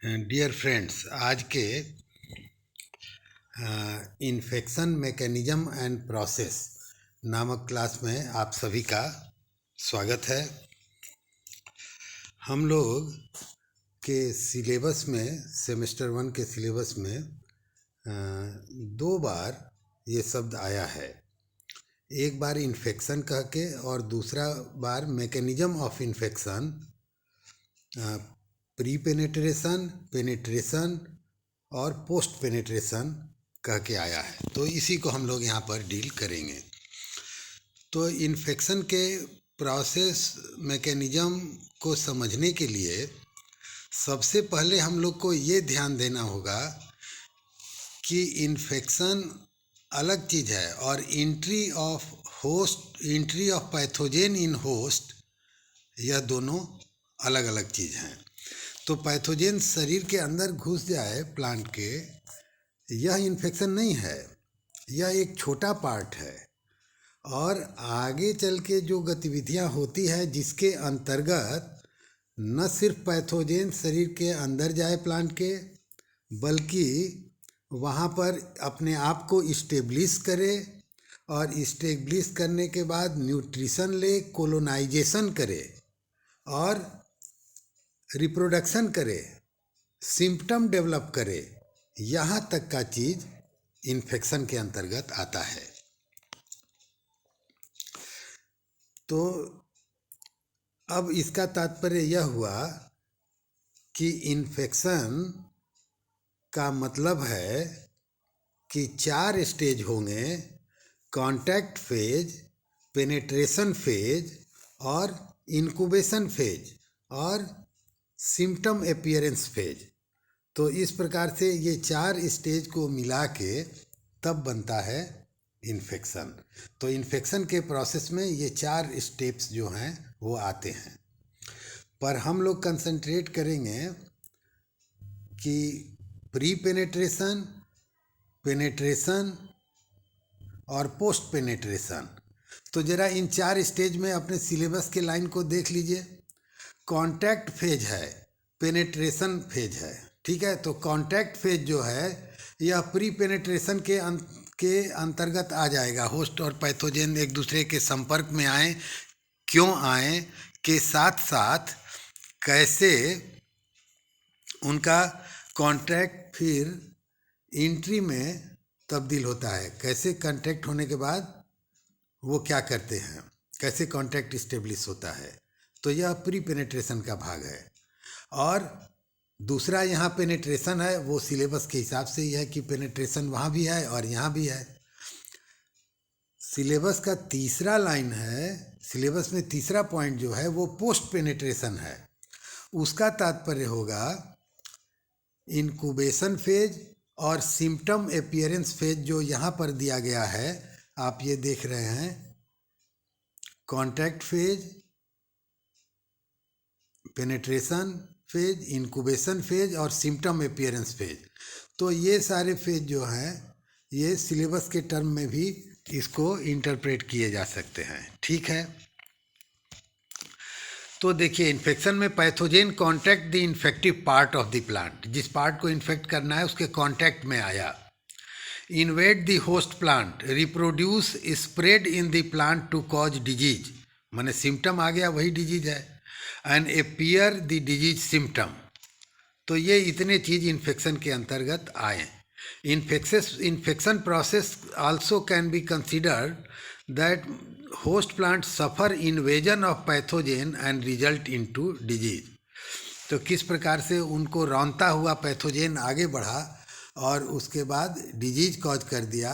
Dear friends, आज के infection mechanism and process नामक क्लास में आप सभी का स्वागत है। हम लोग के सिलेबस में सेमेस्टर 1 के सिलेबस में दो बार ये शब्द आया है। एक बार इन्फेक्शन कह के और दूसरा bar mechanism of infection, pre penetration, penetration और पोस्ट पेनेट्रेशन कह के आया है। तो इसी को हम लोग यहाँ पर डील करेंगे। तो इन्फेक्शन के प्रोसेस मैकेनिज्म को समझने के लिए सबसे पहले हम लोग को ये ध्यान देना होगा कि इन्फेक्शन अलग चीज़ है और entry of pathogen in host, यह दोनों अलग अलग चीज़ हैं। तो पैथोजेन शरीर के अंदर घुस जाए प्लांट के, यह इन्फेक्शन नहीं है, यह एक छोटा पार्ट है। और आगे चल के जो गतिविधियां होती है जिसके अंतर्गत न सिर्फ पैथोजेन शरीर के अंदर जाए प्लांट के, बल्कि वहाँ पर अपने आप को इस्टेब्लिश करे और इस्टेब्लिश करने के बाद न्यूट्रिशन ले, कोलोनाइजेशन करे और रिप्रोडक्शन करे, सिम्पटम डेवलप करे, यहाँ तक का चीज़ इन्फेक्शन के अंतर्गत आता है। तो अब इसका तात्पर्य यह हुआ कि इन्फेक्शन का मतलब है कि 4 स्टेज होंगे: कांटेक्ट फेज, पेनेट्रेशन फेज और इनक्यूबेशन फेज और सिम्पटम अपीयरेंस फेज। तो इस प्रकार से ये 4 स्टेज को मिला के तब बनता है इन्फेक्शन। तो इन्फेक्शन के प्रोसेस में ये 4 स्टेप्स जो हैं वो आते हैं। पर हम लोग कंसंट्रेट करेंगे कि प्री पेनेट्रेशन, पेनेट्रेशन और पोस्ट पेनेट्रेशन। तो ज़रा इन 4 स्टेज में अपने सिलेबस के लाइन को देख लीजिए। कांटेक्ट फेज है, पेनेट्रेशन फेज है, ठीक है। तो कांटेक्ट फेज जो है यह प्री पेनेट्रेशन के अंतर्गत आ जाएगा। होस्ट और पैथोजेन एक दूसरे के संपर्क में आए, क्यों आए, के साथ साथ कैसे उनका कांटेक्ट फिर एंट्री में तब्दील होता है, कैसे कांटेक्ट होने के बाद वो क्या करते हैं, कैसे कांटेक्ट इस्टेब्लिश होता है। तो यह प्री पेनेट्रेशन का भाग है। और दूसरा यहाँ पेनेट्रेशन है, वो सिलेबस के हिसाब से ही है कि पेनेट्रेशन वहाँ भी है और यहाँ भी है। सिलेबस का तीसरा लाइन है, सिलेबस में तीसरा पॉइंट जो है वो पोस्ट पेनेट्रेशन है। उसका तात्पर्य होगा इनक्यूबेशन फेज और सिम्पटम अपीयरेंस फेज जो यहाँ पर दिया गया है, आप ये देख रहे हैं, contact phase, penetration phase, incubation phase और सिम्पटम अपीयरेंस फेज। तो ये सारे फेज जो हैं ये सिलेबस के टर्म में भी इसको इंटरप्रेट किए जा सकते हैं, ठीक है। तो देखिए, इन्फेक्शन में pathogen contact the infective part of the plant, जिस पार्ट को इन्फेक्ट करना है उसके कांटेक्ट में आया, invade the host plant, reproduce, spread in the plant to cause disease, माने सिम्टम आ गया वही डिजीज है, and appear the disease symptom. तो ये इतने चीज़ इन्फेक्शन के अंतर्गत आए। Infection process also can be considered that host plant suffer invasion of pathogen and result into disease. तो किस प्रकार से उनको रौंदता हुआ पैथोजेन आगे बढ़ा और उसके बाद डिजीज कॉज कर दिया।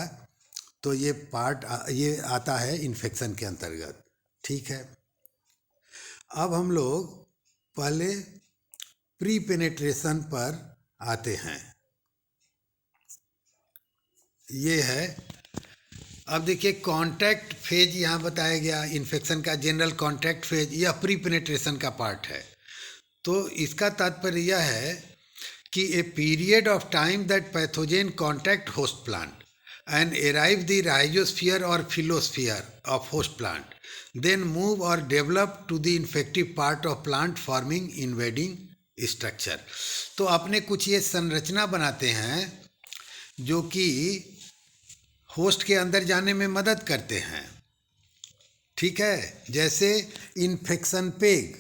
तो ये पार्ट ये आता है इन्फेक्शन के अंतर्गत, ठीक है। अब हम लोग पहले प्री पेनेट्रेशन पर आते हैं। ये है, अब देखिए कांटेक्ट फेज यहाँ बताया गया, इन्फेक्शन का जनरल कांटेक्ट फेज, यह प्री पेनेट्रेशन का पार्ट है। तो इसका तात्पर्य यह है कि a period of time that pathogen contact host plant and arrive the rhizosphere और phyllosphere of host plant, then move और develop to the infective part of plant forming invading structure. तो अपने कुछ ये संरचना बनाते हैं जो कि होस्ट के अंदर जाने में मदद करते हैं। ठीक है, जैसे इन्फेक्शन पेग,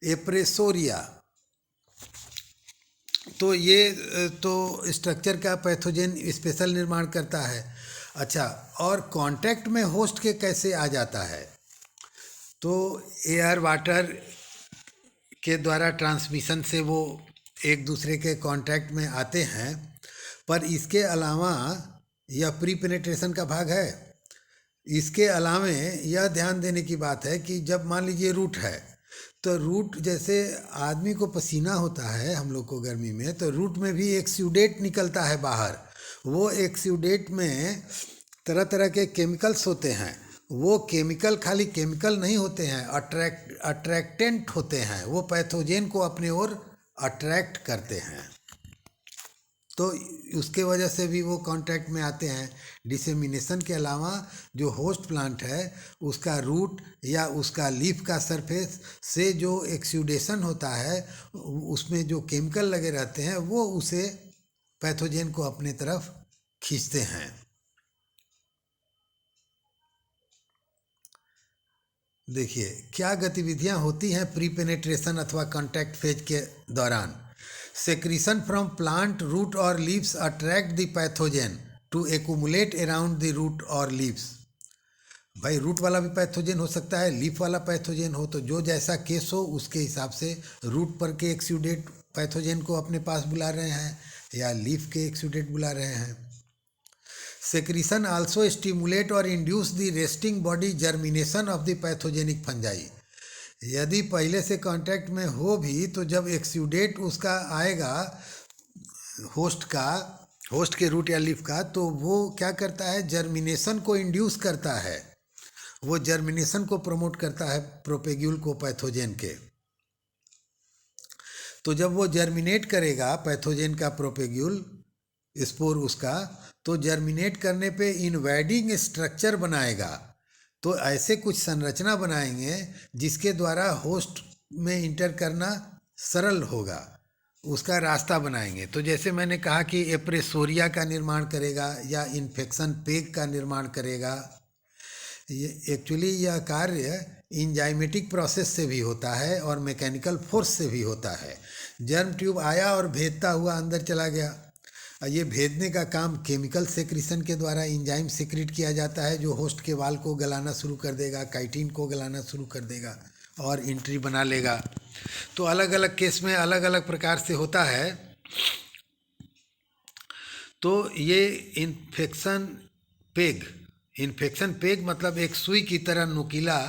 एप्रेसोरिया। तो ये तो स्ट्रक्चर का पैथोजन स्पेशल निर्माण करता है। अच्छा, और कांटेक्ट में होस्ट के कैसे आ जाता है? तो एयर वाटर के द्वारा ट्रांसमिशन से वो एक दूसरे के कांटेक्ट में आते हैं। पर इसके अलावा यह प्री पेनिट्रेशन का भाग है। इसके अलावे यह ध्यान देने की बात है कि जब मान लीजिए रूट है, तो रूट जैसे आदमी को पसीना होता है हम लोग को गर्मी में, तो रूट में भी एक्सूडेट निकलता है बाहर। वो एक्सूडेट में तरह तरह के केमिकल्स होते हैं। वो केमिकल खाली केमिकल नहीं होते हैं, अट्रैक्टेंट होते हैं। वो पैथोजेन को अपने ओर अट्रैक्ट करते हैं, तो उसके वजह से भी वो कांटेक्ट में आते हैं। डिसेमिनेशन के अलावा जो होस्ट प्लांट है उसका रूट या उसका लीफ का सरफेस से जो एक्सूडेशन होता है, उसमें जो केमिकल लगे रहते हैं वो उसे पैथोजेन को अपने तरफ खींचते हैं। देखिए क्या गतिविधियां होती हैं प्री पेनेट्रेशन अथवा कांटेक्ट फेज के दौरान। सेक्रीशन फ्रॉम प्लांट रूट और leaves attract the pathogen to accumulate around the root और लीव्स। भाई रूट वाला भी पैथोजेन हो सकता है, लीफ वाला पैथोजेन हो, तो जो जैसा केस हो उसके हिसाब से रूट पर के एक्सूडेट पैथोजेन को अपने पास बुला रहे हैं या लीफ के एक्सूडेट बुला रहे हैं। सेक्रीशन आल्सो स्टिमुलेट और induce the resting body germination of the pathogenic fungi. यदि पहले से कांटेक्ट में हो भी तो जब एक्सूडेट उसका आएगा होस्ट के रूट या लीफ का, तो वो क्या करता है, जर्मिनेशन को इंड्यूस करता है। वो जर्मिनेशन को प्रमोट करता है प्रोपेग्यूल को पैथोजेन के। तो जब वो जर्मिनेट करेगा पैथोजेन का प्रोपेग्यूल स्पोर उसका, तो जर्मिनेट करने पे इनवैडिंग स्ट्रक्चर बनाएगा। तो ऐसे कुछ संरचना बनाएंगे जिसके द्वारा होस्ट में इंटर करना सरल होगा, उसका रास्ता बनाएंगे। तो जैसे मैंने कहा कि एप्रेसोरिया का निर्माण करेगा या इन्फेक्शन पेग का निर्माण करेगा। ये एक्चुअली यह कार्य इंजाइमेटिक प्रोसेस से भी होता है और मैकेनिकल फोर्स से भी होता है। जर्म ट्यूब आया और भेदता हुआ अंदर चला गया। ये भेदने का काम केमिकल सेक्रीशन के द्वारा इंजाइम सेक्रेट किया जाता है, जो होस्ट के वाल को गलाना शुरू कर देगा, काइटिन को गलाना शुरू कर देगा और एंट्री बना लेगा। तो अलग अलग केस में अलग अलग प्रकार से होता है। तो ये इन्फेक्शन पेग मतलब एक सुई की तरह नुकीला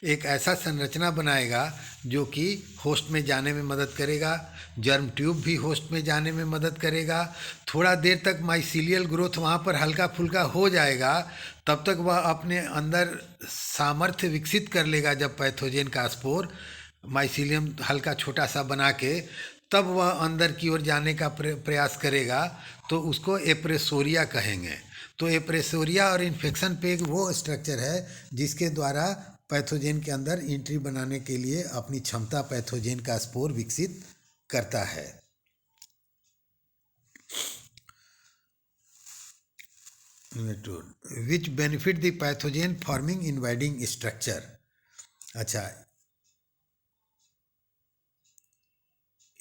एक ऐसा संरचना बनाएगा जो कि होस्ट में जाने में मदद करेगा। जर्म ट्यूब भी होस्ट में जाने में मदद करेगा। थोड़ा देर तक माइसीलियल ग्रोथ वहाँ पर हल्का फुल्का हो जाएगा, तब तक वह अपने अंदर सामर्थ्य विकसित कर लेगा। जब पैथोजेन का स्पोर माइसीलियम हल्का छोटा सा बना के तब वह अंदर की ओर जाने का प्रयास करेगा, तो उसको एप्रेसोरिया कहेंगे। तो एप्रेसोरिया और इन्फेक्शन पेग वो स्ट्रक्चर है जिसके द्वारा पैथोजेन के अंदर एंट्री बनाने के लिए अपनी क्षमता पैथोजेन का स्पोर विकसित करता है। Which benefit the pathogen forming invading structure. अच्छा,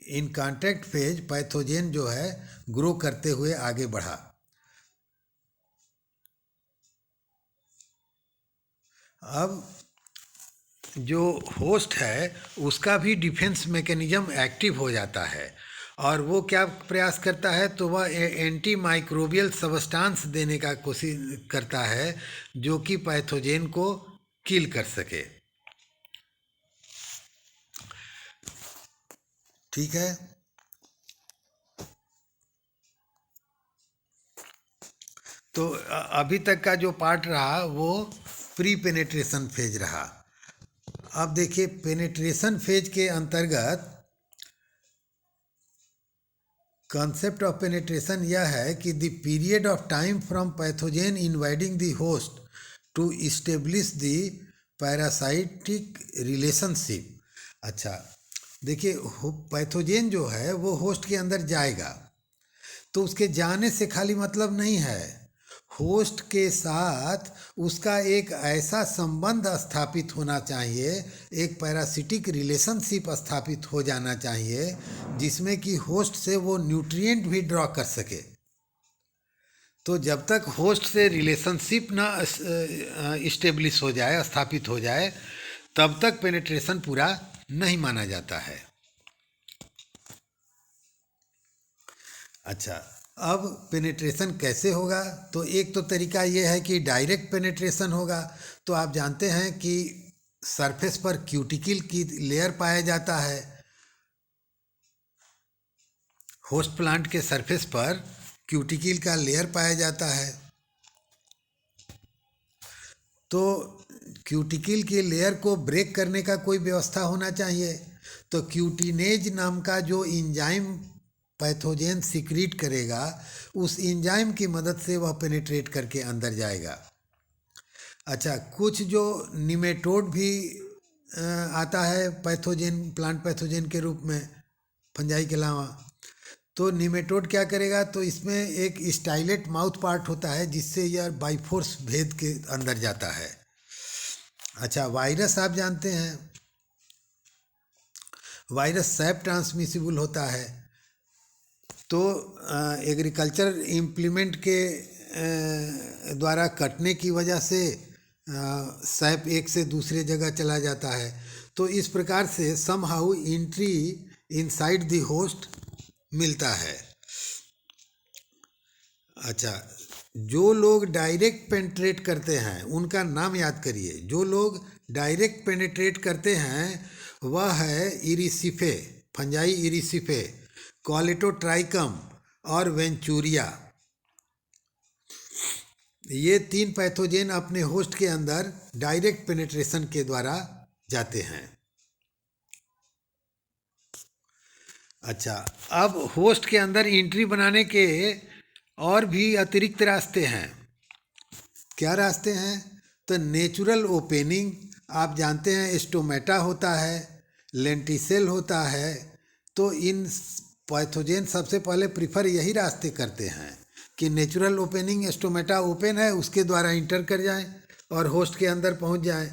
इन कांटेक्ट फेज पैथोजेन जो है ग्रो करते हुए आगे बढ़ा। अब जो होस्ट है उसका भी डिफेंस मैकेनिज्म एक्टिव हो जाता है और वो क्या प्रयास करता है, तो वह एंटी माइक्रोबियल सब्सटेंस देने का कोशिश करता है जो कि पैथोजेन को किल कर सके। ठीक है, तो अभी तक का जो पार्ट रहा वो प्री पेनेट्रेशन फेज रहा। अब देखिए पेनेट्रेशन फेज के अंतर्गत कॉन्सेप्ट ऑफ पेनेट्रेशन यह है कि the period of time from pathogen invading the host to establish the parasitic relationship. अच्छा, देखिए पैथोजेन जो है वो होस्ट के अंदर जाएगा, तो उसके जाने से खाली मतलब नहीं है, होस्ट के साथ उसका एक ऐसा संबंध स्थापित होना चाहिए, एक पैरासिटिक रिलेशनशिप स्थापित हो जाना चाहिए जिसमें कि होस्ट से वो न्यूट्रिएंट भी ड्रॉ कर सके। तो जब तक होस्ट से रिलेशनशिप ना इस्टेब्लिश हो जाए, स्थापित हो जाए, तब तक पेनिट्रेशन पूरा नहीं माना जाता है। अच्छा, अब पेनिट्रेशन कैसे होगा? तो एक तो तरीका ये है कि डायरेक्ट पेनिट्रेशन होगा। तो आप जानते हैं कि सरफेस पर क्यूटिकल की लेयर पाया जाता है, होस्ट प्लांट के सरफेस पर क्यूटिकल का लेयर पाया जाता है। तो क्यूटिकल के लेयर को ब्रेक करने का कोई व्यवस्था होना चाहिए। तो क्यूटिनेज नाम का जो इंजाइम पैथोजेन सिक्रीट करेगा, उस इंजाइम की मदद से वह पेनिट्रेट करके अंदर जाएगा। अच्छा, कुछ जो निमेटोड भी आता है पैथोजेन, प्लांट पैथोजेन के रूप में, फंजाई के अलावा। तो निमेटोड क्या करेगा? तो इसमें एक स्टाइलेट माउथ पार्ट होता है जिससे यह बाइफोर्स भेद के अंदर जाता है। अच्छा, वायरस आप जानते हैं, वायरस सैप ट्रांसमिसिबल होता है। तो एग्रीकल्चर इम्प्लीमेंट के द्वारा कटने की वजह से सैप एक से दूसरे जगह चला जाता है। तो इस प्रकार से somehow entry inside the host मिलता है। अच्छा, जो लोग डायरेक्ट पेनिट्रेट करते हैं उनका नाम याद करिए। जो लोग डायरेक्ट पेनिट्रेट करते हैं वह है इरिसिफे, फंजाई इरिसिफे, कॉलेटोट्राइकम और वेंचूरिया। ये 3 पैथोजेन अपने होस्ट के अंदर डायरेक्ट पेनिट्रेशन के द्वारा जाते हैं। अच्छा, अब होस्ट के अंदर एंट्री बनाने के और भी अतिरिक्त रास्ते हैं। क्या रास्ते हैं? तो नेचुरल ओपनिंग, आप जानते हैं स्टोमेटा होता है, लेंटिसेल होता है। तो इन पैथोजेन सबसे पहले प्रीफर यही रास्ते करते हैं कि नेचुरल ओपनिंग, स्टोमेटा ओपन है उसके द्वारा इंटर कर जाएं और होस्ट के अंदर पहुंच जाएं।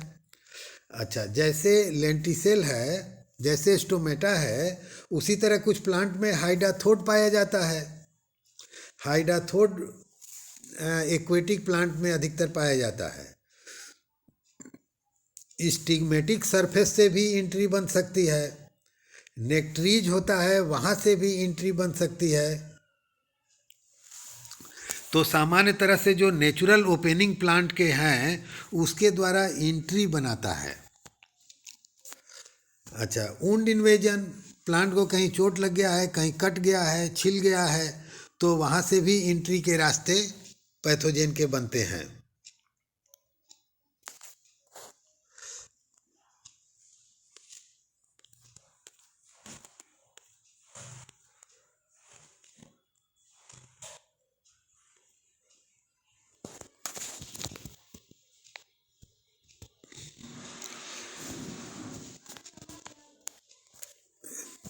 अच्छा, जैसे लेंटिसेल है, जैसे स्टोमेटा है, उसी तरह कुछ प्लांट में हाइडाथोड पाया जाता है। हाइडाथोड एक्वेटिक प्लांट में अधिकतर पाया जाता है। स्टिग्मेटिक सरफेस से भी एंट्री बन सकती है। नेक्ट्रीज होता है, वहाँ से भी एंट्री बन सकती है। तो सामान्य तरह से जो नेचुरल ओपनिंग प्लांट के हैं उसके द्वारा एंट्री बनाता है। अच्छा, वुंड इन्वेजन, प्लांट को कहीं चोट लग गया है, कहीं कट गया है, छिल गया है, तो वहाँ से भी एंट्री के रास्ते पैथोजेन के बनते हैं।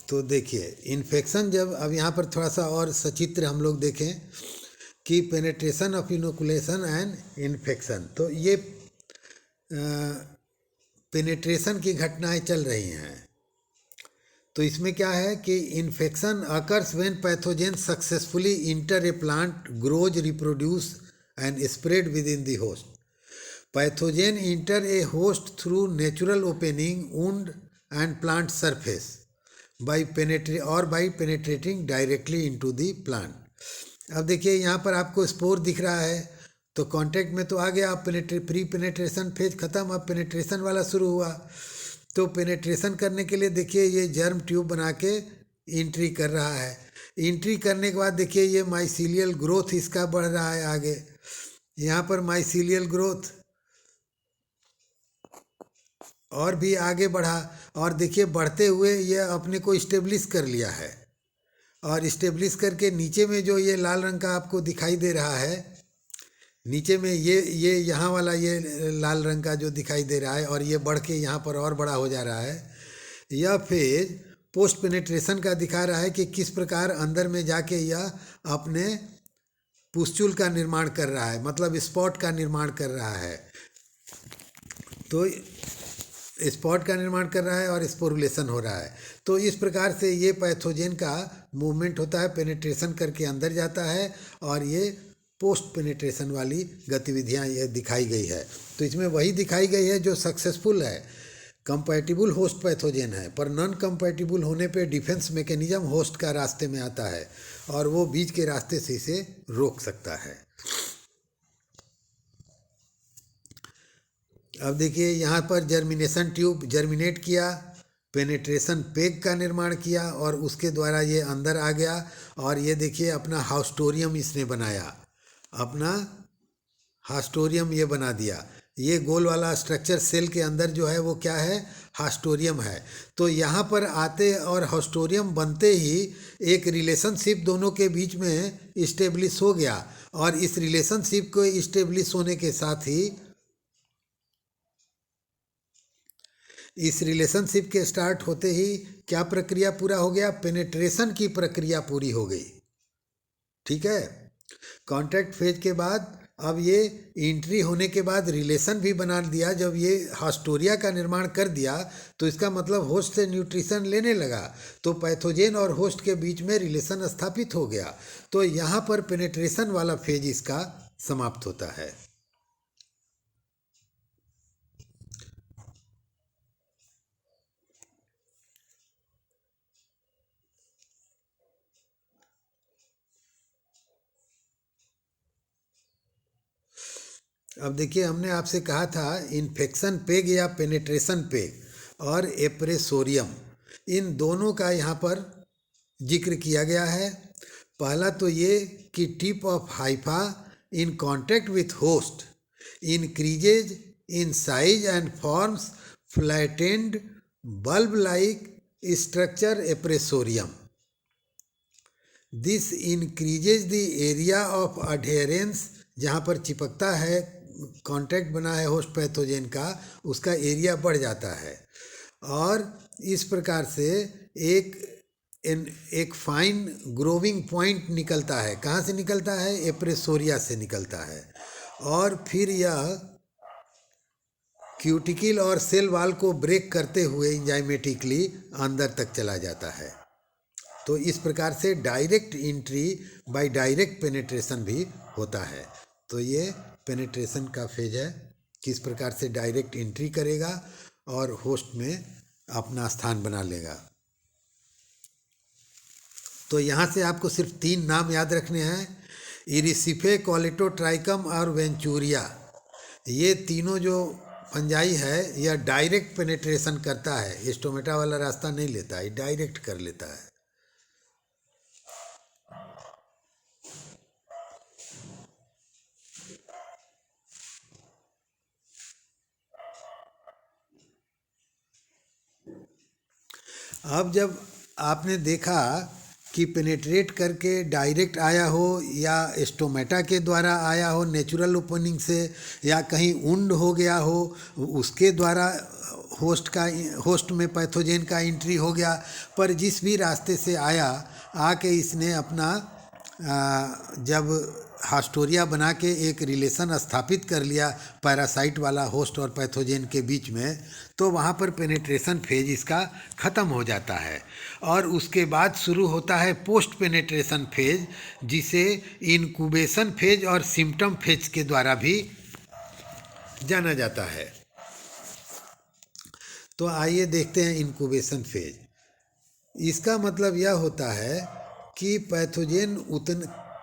तो देखिए इन्फेक्शन, जब अब यहाँ पर थोड़ा सा और सचित्र हम लोग देखें कि penetration of inoculation and infection, तो ये पेनिट्रेशन की घटनाएं चल रही हैं। तो इसमें क्या है कि infection occurs when pathogen successfully inter A plant, grows, reproduce and spread with in the host. Pathogen inter A host through natural opening, wound and plant surface by penetrating directly into the plant. अब देखिए यहाँ पर आपको spore दिख रहा है, तो contact में तो आ गया, आप प्री पेनेट्रेशन फेज खत्म, अब पेनेट्रेशन वाला शुरू हुआ। तो पेनेट्रेशन करने के लिए देखिए ये जर्म ट्यूब बना के एंट्री कर रहा है। एंट्री करने के बाद देखिए ये माइसीलियल ग्रोथ इसका बढ़ रहा है आगे। यहाँ पर माइसीलियल ग्रोथ और भी आगे बढ़ा, और देखिए बढ़ते हुए ये अपने को इस्टेब्लिश कर लिया है। और इस्टेब्लिश करके नीचे में जो ये लाल रंग का आपको दिखाई दे रहा है, नीचे में ये यहाँ वाला ये लाल रंग का जो दिखाई दे रहा है, और ये बढ़ के यहाँ पर और बड़ा हो जा रहा है। यह फेज पोस्ट पेनिट्रेशन का दिखा रहा है कि किस प्रकार अंदर में जाके यह अपने पुस्चुल का निर्माण कर रहा है, मतलब स्पॉट का निर्माण कर रहा है। तो स्पॉट का निर्माण कर रहा है और स्पोरुलेशन हो रहा है। तो इस प्रकार से ये पैथोजेन का मूवमेंट होता है, पेनिट्रेशन करके अंदर जाता है, और ये पोस्ट पेनिट्रेशन वाली गतिविधियाँ ये दिखाई गई है। तो इसमें वही दिखाई गई है जो सक्सेसफुल है, कंपैटिबल होस्ट पैथोजेन है, पर नॉन कंपैटिबल होने पे डिफेंस मैकेनिज्म होस्ट का रास्ते में आता है और वो बीच के रास्ते से इसे रोक सकता है। अब देखिए यहाँ पर जर्मिनेशन ट्यूब जर्मिनेट किया, पेनिट्रेशन पेग का निर्माण किया और उसके द्वारा ये अंदर आ गया, और ये देखिए अपना हास्टोरियम इसने बनाया, अपना हास्टोरियम ये बना दिया। ये गोल वाला स्ट्रक्चर सेल के अंदर जो है वो क्या है, हास्टोरियम है। तो यहाँ पर आते और हास्टोरियम बनते ही एक रिलेशनशिप दोनों के बीच में इस्टेब्लिश हो गया, और इस रिलेशनशिप को इस्टेब्लिश होने के साथ ही इस रिलेशनशिप के स्टार्ट होते ही क्या प्रक्रिया पूरा हो गया, पेनिट्रेशन की प्रक्रिया पूरी हो गई। ठीक है, कॉन्टैक्ट फेज के बाद अब ये एंट्री होने के बाद रिलेशन भी बना दिया। जब ये हास्टोरिया का निर्माण कर दिया तो इसका मतलब होस्ट से न्यूट्रिशन लेने लगा, तो पैथोजेन और होस्ट के बीच में रिलेशन स्थापित हो गया। तो यहाँ पर पेनिट्रेशन वाला फेज इसका समाप्त होता है। अब देखिए हमने आपसे कहा था इन्फेक्शन पेग या पेनिट्रेशन पेग और एप्रेसोरियम, इन दोनों का यहाँ पर जिक्र किया गया है। पहला तो ये कि tip of hypha in contact with host increases in size and forms flattened bulb like structure appressorium. This increases the area of adherence, जहाँ पर चिपकता है, कांटेक्ट बना है होस्ट पैथोजेन का, उसका एरिया बढ़ जाता है, और इस प्रकार से एक फाइन ग्रोविंग पॉइंट निकलता है। कहाँ से निकलता है, एप्रेसोरिया से निकलता है, और फिर यह क्यूटिकल और सेल वॉल को ब्रेक करते हुए एंजाइमेटिकली अंदर तक चला जाता है। तो इस प्रकार से direct entry by direct penetration भी होता है। तो ये पेनिट्रेशन का फेज है, किस प्रकार से डायरेक्ट एंट्री करेगा और होस्ट में अपना स्थान बना लेगा। तो यहाँ से आपको सिर्फ 3 नाम याद रखने हैं, इरिसिफे, कॉलेटोट्राइकम और वेंचूरिया। ये तीनों जो फंजाई है यह डायरेक्ट पेनिट्रेशन करता है, स्टोमेटा वाला रास्ता नहीं लेता है, डायरेक्ट कर लेता है। अब जब आपने देखा कि पेनिट्रेट करके डायरेक्ट आया हो या स्टोमेटा के द्वारा आया हो नेचुरल ओपनिंग से, या कहीं वुंड हो गया हो उसके द्वारा होस्ट में पैथोजेन का एंट्री हो गया, पर जिस भी रास्ते से आया आके इसने अपना जब हास्टोरिया बना के एक रिलेशन स्थापित कर लिया पैरासाइट वाला होस्ट और पैथोजेन के बीच में, तो वहाँ पर पेनिट्रेशन फेज इसका ख़त्म हो जाता है, और उसके बाद शुरू होता है पोस्ट पेनिट्रेशन फेज, जिसे इनक्यूबेशन फेज और सिम्पटम फेज के द्वारा भी जाना जाता है। तो आइए देखते हैं इनक्यूबेशन फेज। इसका मतलब यह होता है कि पैथोजेन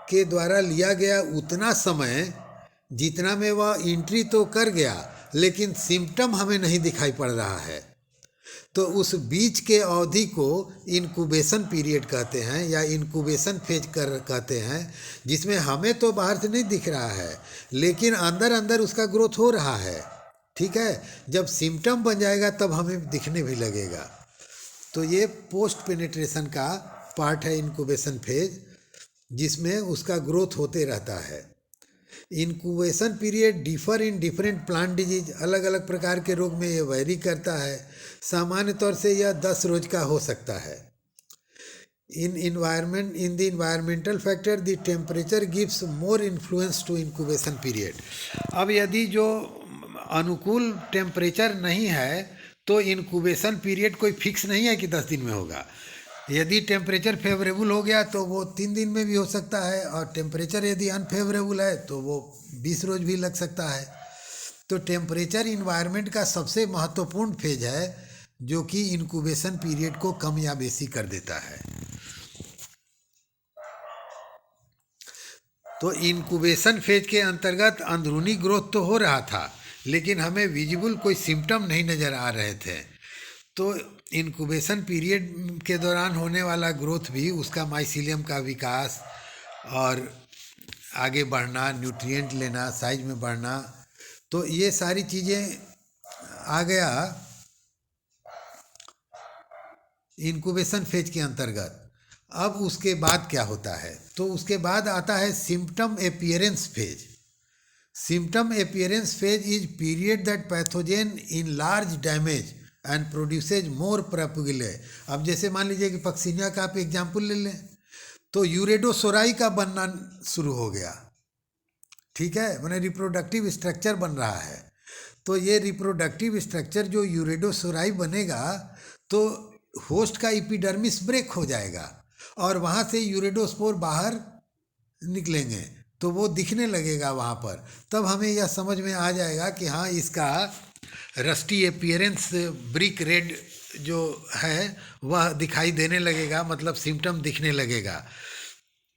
के द्वारा लिया गया उतना समय जितना में वह एंट्री तो कर गया, लेकिन सिम्पटम हमें नहीं दिखाई पड़ रहा है। तो उस बीच के अवधि को इनक्यूबेशन पीरियड कहते हैं या इनक्यूबेशन फेज कहते हैं, जिसमें हमें तो बाहर से नहीं दिख रहा है लेकिन अंदर अंदर उसका ग्रोथ हो रहा है। ठीक है, जब सिम्पटम बन जाएगा तब हमें दिखने भी लगेगा। तो ये पोस्ट पेनिट्रेशन का पार्ट है इनक्यूबेशन फेज, जिसमें उसका ग्रोथ होते रहता है। Incubation period differ in different plant disease, अलग अलग प्रकार के रोग में ये वैरी करता है। सामान्य तौर से यह 10 रोज का हो सकता है। In the environmental factor the temperature gives more influence to incubation period. अब यदि जो अनुकूल टेम्परेचर नहीं है तो इंक्यूबेशन पीरियड कोई फिक्स नहीं है कि 10 दिन में होगा। यदि टेम्परेचर फेवरेबल हो गया तो वो 3 दिन में भी हो सकता है, और टेम्परेचर यदि अनफेवरेबल है तो वो 20 रोज भी लग सकता है। तो टेम्परेचर इन्वायरमेंट का सबसे महत्वपूर्ण फेज है जो कि इंक्यूबेशन पीरियड को कम या बेसी कर देता है। तो इंक्यूबेशन फेज के अंतर्गत अंदरूनी ग्रोथ तो हो रहा था, लेकिन हमें विजिबल कोई सिम्टम नहीं नज़र आ रहे थे। तो इंक्यूबेशन पीरियड के दौरान होने वाला ग्रोथ भी, उसका माइसीलियम का विकास और आगे बढ़ना, न्यूट्रिएंट लेना, साइज में बढ़ना, तो ये सारी चीज़ें आ गया इंक्यूबेशन फेज के अंतर्गत। अब उसके बाद क्या होता है, तो उसके बाद आता है symptom appearance phase. Symptom appearance phase is period that pathogen in large damage and produces more propagule. अब जैसे मान लीजिए कि पक्सिनिया का आप एग्जाम्पल ले लें, तो यूरेडोसोराई का बनना शुरू हो गया, ठीक है, मैंने रिप्रोडक्टिव स्ट्रक्चर बन रहा है। तो ये रिप्रोडक्टिव स्ट्रक्चर जो यूरेडोसोराई बनेगा तो होस्ट का इपिडर्मिस ब्रेक हो जाएगा और वहाँ से यूरेडोस्पोर बाहर निकलेंगे, तो वो दिखने लगेगा वहाँ पर। तब हमें यह समझ में आ जाएगा कि हाँ, इसका रस्टी एपियरेंस, ब्रिक रेड जो है वह दिखाई देने लगेगा, मतलब सिम्टम दिखने लगेगा।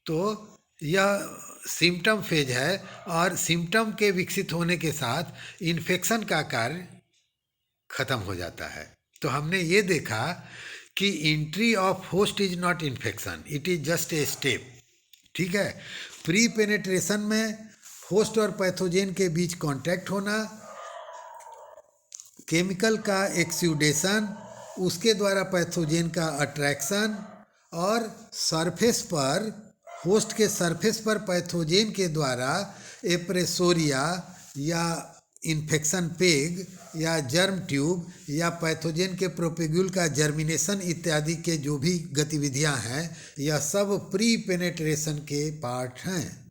तो यह सिम्टम फेज है, और सिम्टम के विकसित होने के साथ इन्फेक्शन का कार्य खत्म हो जाता है। तो हमने ये देखा कि entry of host is not infection, it is just a step, ठीक है। प्री पेनेट्रेशन में होस्ट और पैथोजेन के बीच कांटेक्ट होना, केमिकल का एक्सुडेशन, उसके द्वारा पैथोजेन का अट्रैक्शन, और सरफेस पर, होस्ट के सरफेस पर पैथोजेन के द्वारा एप्रेसोरिया या इन्फेक्शन पेग या जर्म ट्यूब या पैथोजेन के प्रोपेग्यूल का जर्मिनेशन इत्यादि के जो भी गतिविधियां हैं, यह सब प्री पेनेट्रेशन के पार्ट हैं।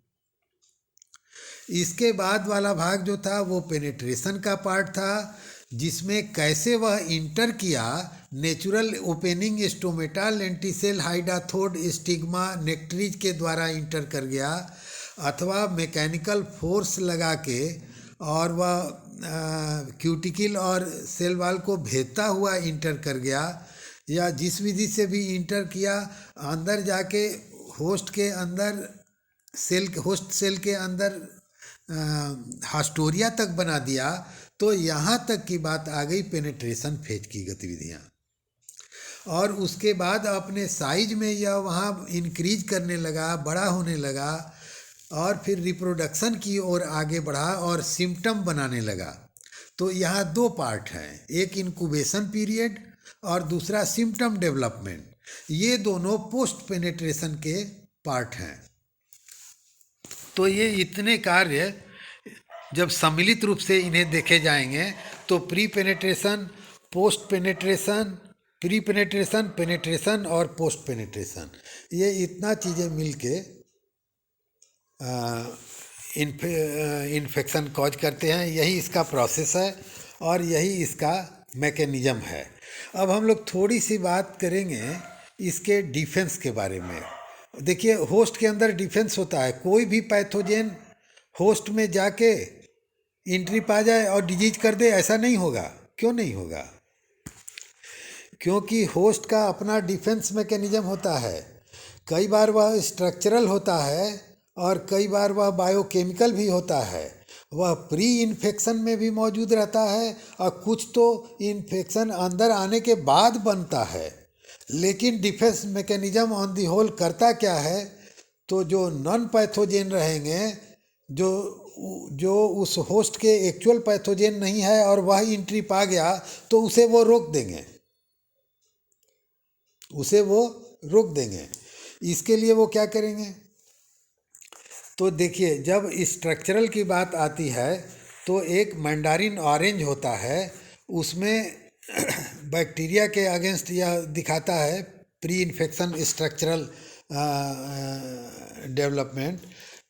इसके बाद वाला भाग जो था वो पेनेट्रेशन का पार्ट था, जिसमें कैसे वह इंटर किया, natural opening stomata lenticel hydathode stigma nectaries के द्वारा इंटर कर गया, अथवा मैकेनिकल फोर्स लगा के, और वह क्यूटिकल और सेल वाल को भेदता हुआ इंटर कर गया, या जिस विधि से भी इंटर किया, अंदर जाके होस्ट के अंदर होस्ट सेल के अंदर हास्टोरिया तक बना दिया। तो यहाँ तक की बात आ गई पेनेट्रेशन फेज की गतिविधियाँ, और उसके बाद अपने साइज में यह वहाँ इंक्रीज करने लगा, बड़ा होने लगा, और फिर रिप्रोडक्शन की ओर आगे बढ़ा और सिम्टम बनाने लगा। तो यहाँ दो पार्ट हैं, एक इंक्यूबेशन पीरियड और दूसरा सिम्टम डेवलपमेंट। ये दोनों पोस्ट पेनेट्रेशन के पार्ट हैं। तो ये इतने कार्य जब सम्मिलित रूप से इन्हें देखे जाएंगे तो pre penetration, post penetration, pre penetration, penetration और पोस्ट पेनेट्रेशन, ये इतना चीज़ें मिलके इन्फेक्शन कॉज करते हैं। यही इसका प्रोसेस है और यही इसका मैकेनिज़्म है। अब हम लोग थोड़ी सी बात करेंगे इसके डिफेंस के बारे में। देखिए, होस्ट के अंदर डिफेंस होता है। कोई भी पैथोजेन होस्ट में जाके एंट्री पा जाए और डिजीज कर दे, ऐसा नहीं होगा। क्यों नहीं होगा? क्योंकि होस्ट का अपना डिफेंस मैकेनिज्म होता है। कई बार वह स्ट्रक्चरल होता है और कई बार वह बायोकेमिकल भी होता है। वह प्री इन्फेक्शन में भी मौजूद रहता है और कुछ तो इन्फेक्शन अंदर आने के बाद बनता है। लेकिन defence mechanism on the whole करता क्या है, तो जो नॉन पैथोजेन रहेंगे, जो उस होस्ट के एक्चुअल पैथोजेन नहीं है और वह एंट्री पा गया, तो उसे वो रोक देंगे। इसके लिए वो क्या करेंगे, तो देखिए, जब स्ट्रक्चरल की बात आती है तो एक मैंडारिन ऑरेंज होता है, उसमें बैक्टीरिया के अगेंस्ट यह दिखाता है प्री इन्फेक्शन स्ट्रक्चरल डेवलपमेंट,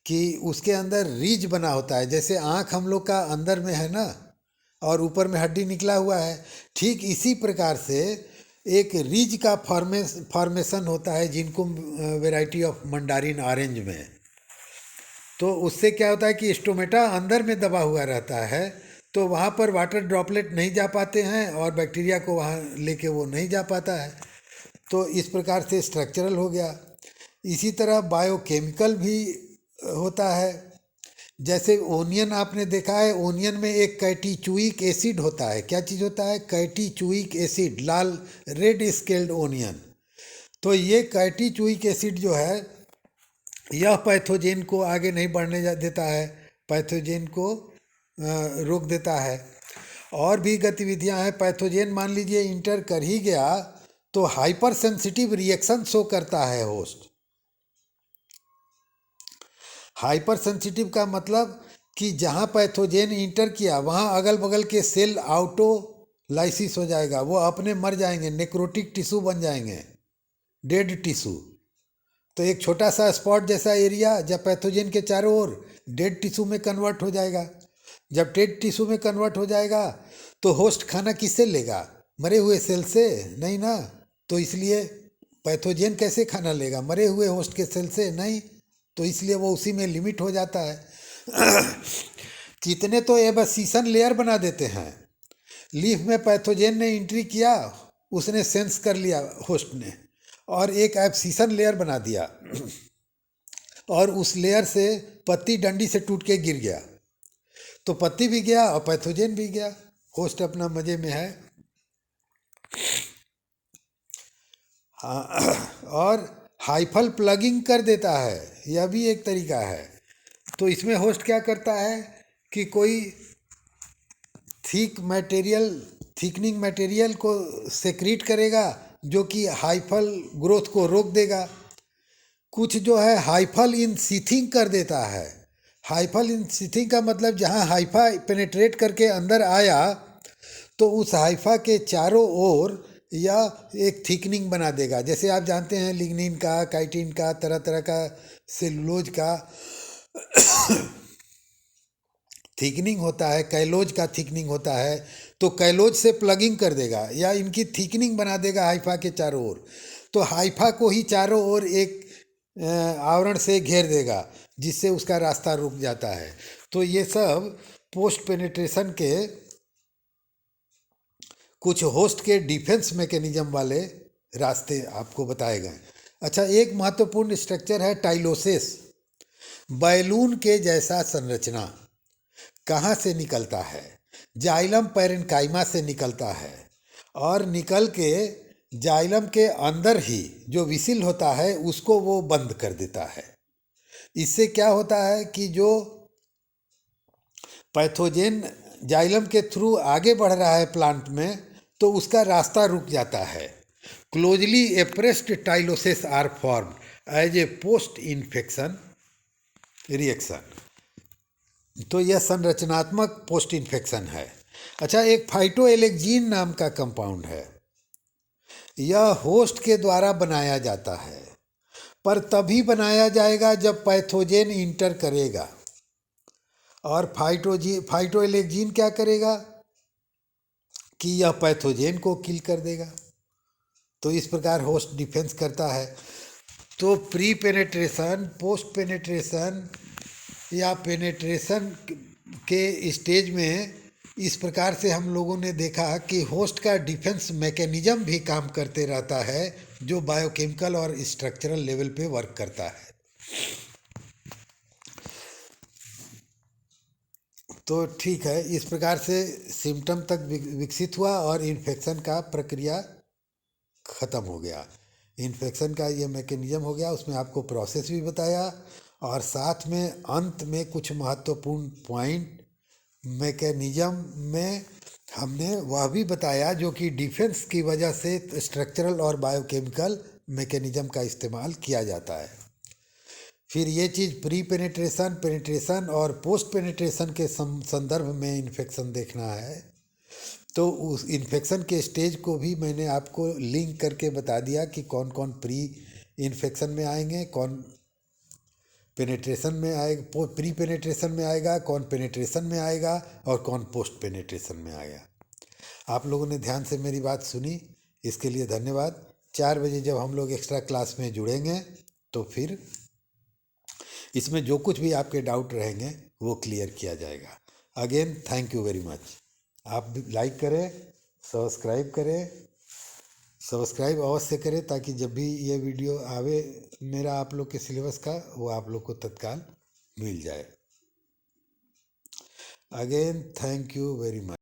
कि उसके अंदर रीज बना होता है। जैसे आँख हम लोग का अंदर में है ना, और ऊपर में हड्डी निकला हुआ है, ठीक इसी प्रकार से एक रीज का फॉर्मेशन होता है, जिनको वैरायटी ऑफ मंडारिन ऑरेंज में। तो उससे क्या होता है कि स्टोमेटा अंदर में दबा हुआ रहता है, तो वहाँ पर वाटर ड्रॉपलेट नहीं जा पाते हैं और बैक्टीरिया को वहाँ लेके वो नहीं जा पाता है। तो इस प्रकार से स्ट्रक्चरल हो गया। इसी तरह बायोकेमिकल भी होता है। जैसे ओनियन आपने देखा है, ओनियन में एक कैटीचुइक एसिड होता है। क्या चीज़ होता है? कैटीचुइक एसिड, लाल रेड स्केल्ड ओनियन। तो ये कैटीचुइक एसिड जो है, यह पैथोजेन को आगे नहीं बढ़ने देता है, पैथोजेन को रोक देता है। और भी गतिविधियां हैं। पैथोजेन मान लीजिए इंटर कर ही गया तो हाइपर सेंसिटिव रिएक्शन शो करता है होस्ट। हाइपर सेंसिटिव का मतलब कि जहाँ पैथोजेन इंटर किया वहाँ अगल बगल के सेल आउटोलाइसिस हो जाएगा, वो अपने मर जाएंगे, नेक्रोटिक टिश्यू बन जाएंगे, डेड टिश्यू। तो एक छोटा सा स्पॉट जैसा एरिया जब पैथोजेन के चारों ओर डेड टिश्यू में कन्वर्ट हो जाएगा। जब डेड टिश्यू में कन्वर्ट हो जाएगा तो होस्ट खाना किससे लेगा? मरे हुए सेल से? नहीं ना। तो इसलिए पैथोजेन कैसे खाना लेगा? मरे हुए होस्ट के सेल से नहीं। तो इसलिए वो उसी में लिमिट हो जाता है। कितने तो एबसीशन लेयर बना देते हैं। लीफ में पैथोजेन ने एंट्री किया, उसने सेंस कर लिया होस्ट ने, और एक एब्सिशन लेयर बना दिया, और उस लेयर से पत्ती डंडी से टूट के गिर गया। तो पत्ती भी गया और पैथोजेन भी गया, होस्ट अपना मजे में है। हाँ, और हाइफल प्लगिंग कर देता है, यह भी एक तरीका है। तो इसमें होस्ट क्या करता है कि कोई थिकनिंग मटेरियल को सेक्रीट करेगा, जो कि हाइफल ग्रोथ को रोक देगा। कुछ जो है हाइफल इन सीथिंग कर देता है। हाइफल इन सीथिंग का मतलब जहाँ हाइफा पेनेट्रेट करके अंदर आया तो उस हाइफा के चारों ओर या एक थिकनिंग बना देगा। जैसे आप जानते हैं लिग्निन का, काइटिन का, तरह तरह का सेलुलोज का थिकनिंग होता है, कैलोज का थिकनिंग होता है। तो कैलोज से प्लगिंग कर देगा या इनकी थिकनिंग बना देगा हाइफा के चारों ओर। तो हाइफा को ही चारों ओर एक आवरण से घेर देगा, जिससे उसका रास्ता रुक जाता है। तो ये सब पोस्ट पेनिट्रेशन के कुछ होस्ट के डिफेंस मैकेनिज्म वाले रास्ते आपको बताए गए। अच्छा, एक महत्वपूर्ण स्ट्रक्चर है टाइलोसिस। बैलून के जैसा संरचना कहाँ से निकलता है? जाइलम पैरेन्काइमा से निकलता है, और निकल के जाइलम के अंदर ही जो विसिल होता है उसको वो बंद कर देता है। इससे क्या होता है कि जो पैथोजेन जाइलम के थ्रू आगे बढ़ रहा है प्लांट में, तो उसका रास्ता रुक जाता है। Closely appressed tylosis are formed as a post infection reaction. तो यह संरचनात्मक पोस्ट इन्फेक्शन है। अच्छा, एक फाइटोएलेक्जीन नाम का कंपाउंड है। यह होस्ट के द्वारा बनाया जाता है, पर तभी बनाया जाएगा जब पैथोजेन इंटर करेगा। और फाइटोएलेक्जीन क्या करेगा कि यह पैथोजेन को किल कर देगा। तो इस प्रकार होस्ट डिफेंस करता है। तो प्री पेनेट्रेशन, पोस्ट पेनेट्रेशन या पेनेट्रेशन के स्टेज में इस प्रकार से हम लोगों ने देखा कि होस्ट का डिफेंस मैकेनिज्म भी काम करते रहता है, जो बायोकेमिकल और स्ट्रक्चरल लेवल पे वर्क करता है। तो ठीक है, इस प्रकार से सिम्टम तक विकसित हुआ और इन्फेक्शन का प्रक्रिया ख़त्म हो गया। इन्फेक्शन का ये मैकेनिज्म हो गया, उसमें आपको प्रोसेस भी बताया, और साथ में अंत में कुछ महत्वपूर्ण पॉइंट मैकेनिज्म में हमने वह भी बताया, जो कि डिफेंस की वजह से स्ट्रक्चरल और बायोकेमिकल मैकेनिज्म का इस्तेमाल किया जाता है। फिर ये चीज़ प्री पेनिट्रेशन, पेनिट्रेशन और पोस्ट पेनिट्रेशन के संदर्भ में इन्फेक्शन देखना है, तो उस इन्फेक्शन के स्टेज को भी मैंने आपको लिंक करके बता दिया कि कौन कौन प्री इन्फेक्शन में आएंगे, कौन पेनिट्रेशन में आएगा, प्री पेनिट्रेशन में आएगा, कौन पेनिट्रेशन में आएगा और कौन पोस्ट पेनिट्रेशन में आएगा। आप लोगों ने ध्यान से मेरी बात सुनी, इसके लिए धन्यवाद। 4 बजे जब हम लोग एक्स्ट्रा क्लास में जुड़ेंगे तो फिर इसमें जो कुछ भी आपके डाउट रहेंगे वो क्लियर किया जाएगा। Again thank you very much. आप भी लाइक करें, सब्सक्राइब करें, सब्सक्राइब अवश्य करें ताकि जब भी ये वीडियो आवे मेरा आप लोग के सिलेबस का, वो आप लोग को तत्काल मिल जाए। Again thank you very much.